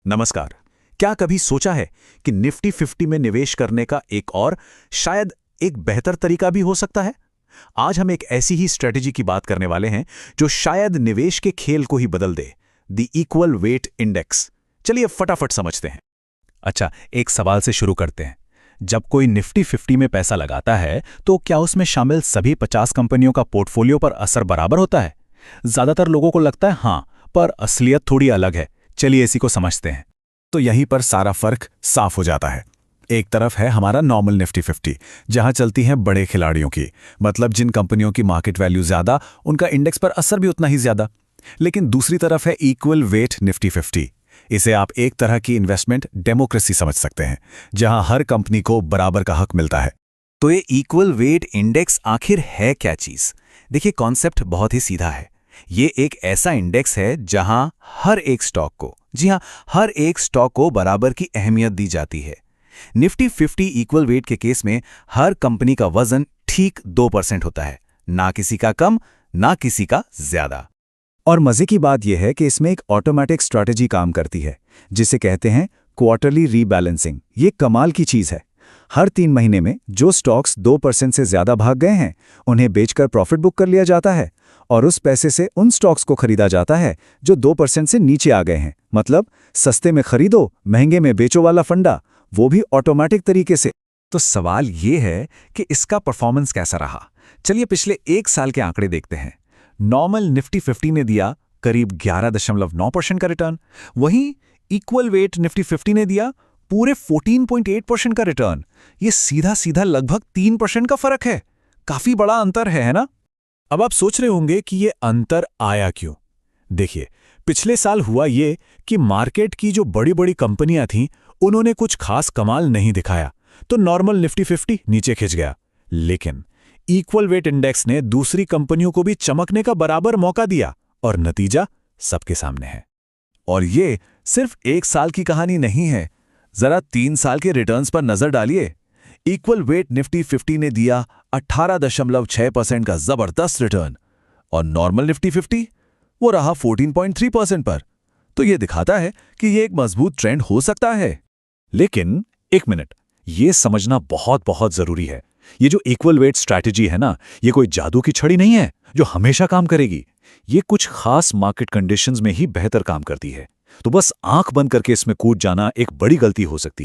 नमस्कार। क्या कभी सोचा है कि निफ्टी 50 में निवेश करने का एक और शायद एक बेहतर तरीका भी हो सकता है? आज हम एक ऐसी ही स्ट्रेटेजी की बात करने वाले हैं जो शायद निवेश के खेल को ही बदल दे, द इक्वल वेट इंडेक्स। चलिए फटाफट समझते हैं। अच्छा, एक सवाल से शुरू करते हैं। जब कोई निफ्टी 50 में पैसा लगाता है तो क्या उसमें शामिल सभी 50 कंपनियों का पोर्टफोलियो पर असर बराबर होता है? ज्यादातर लोगों को लगता है हाँ, पर असलियत थोड़ी अलग है। चलिए इसी को समझते हैं। तो यहीं पर सारा फर्क साफ हो जाता है। एक तरफ है हमारा नॉर्मल निफ्टी 50, जहां चलती हैं बड़े खिलाड़ियों की, मतलब जिन कंपनियों की मार्केट वैल्यू ज्यादा, उनका इंडेक्स पर असर भी उतना ही ज्यादा। लेकिन दूसरी तरफ है इक्वल वेट निफ्टी 50। इसे आप एक तरह की इन्वेस्टमेंट डेमोक्रेसी समझ सकते हैं, जहां हर कंपनी को बराबर का हक मिलता है। तो ये इक्वल वेट इंडेक्स आखिर है क्या चीज? देखिए, कॉन्सेप्ट बहुत ही सीधा है। ये एक ऐसा इंडेक्स है जहां हर एक स्टॉक को, जी हां, हर एक स्टॉक को बराबर की अहमियत दी जाती है। निफ्टी 50 इक्वल वेट के केस में हर कंपनी का वजन ठीक 2% होता है, ना किसी का कम, ना किसी का ज्यादा। और मजे की बात यह है कि इसमें एक ऑटोमेटिक स्ट्रैटेजी काम करती है, जिसे कहते हैं क्वार्टरली रीबैलेंसिंग। ये कमाल की चीज है। हर 3 महीने में जो स्टॉक्स 2% से ज्यादा भाग गए हैं, उन्हें बेचकर प्रॉफिट बुक कर लिया जाता है और उस पैसे से उन स्टॉक्स को खरीदा जाता है जो 2% से नीचे आ गए हैं। मतलब सस्ते में खरीदो, महंगे में बेचो वाला फंडा, वो भी ऑटोमेटिक तरीके से। तो सवाल ये है कि इसका परफॉर्मेंस कैसा रहा। चलिए पिछले 1 साल के आंकड़े देखते हैं। नॉर्मल निफ्टी 50 ने दिया करीब 11.9% का रिटर्न। वहीं इक्वल वेट निफ्टी 50 ने दिया पूरे 14.8% का रिटर्न। ये सीधा सीधा लगभग 3% का फर्क है। काफी बड़ा अंतर है ना? अब आप सोच रहे होंगे कि ये अंतर आया क्यों? देखिए, पिछले साल हुआ ये कि मार्केट की जो बड़ी बड़ी कंपनियां थीं, उन्होंने कुछ खास कमाल नहीं दिखाया, तो नॉर्मल निफ्टी 50 नीचे खिंच गया। लेकिन इक्वल वेट इंडेक्स ने दूसरी कंपनियों को भी चमकने का बराबर मौका दिया और नतीजा सबके सामने है। और ये सिर्फ 1 साल की कहानी नहीं है। जरा 3 साल के रिटर्न्स पर नजर डालिए। इक्वल वेट निफ्टी 50 ने दिया 18.6% का जबरदस्त रिटर्न और नॉर्मल निफ्टी 50 वो रहा 14.3% पर। तो ये दिखाता है कि ये एक मजबूत ट्रेंड हो सकता है। लेकिन एक मिनट, ये समझना बहुत बहुत जरूरी है। ये जो इक्वल वेट स्ट्रैटेजी है ना, ये कोई जादू की छड़ी नहीं है जो हमेशा काम करेगी। ये कुछ खास मार्केट कंडीशंस में ही बेहतर काम करती है। तो बस आंख बंद करके इसमें कूद जाना एक बड़ी गलती हो सकती है।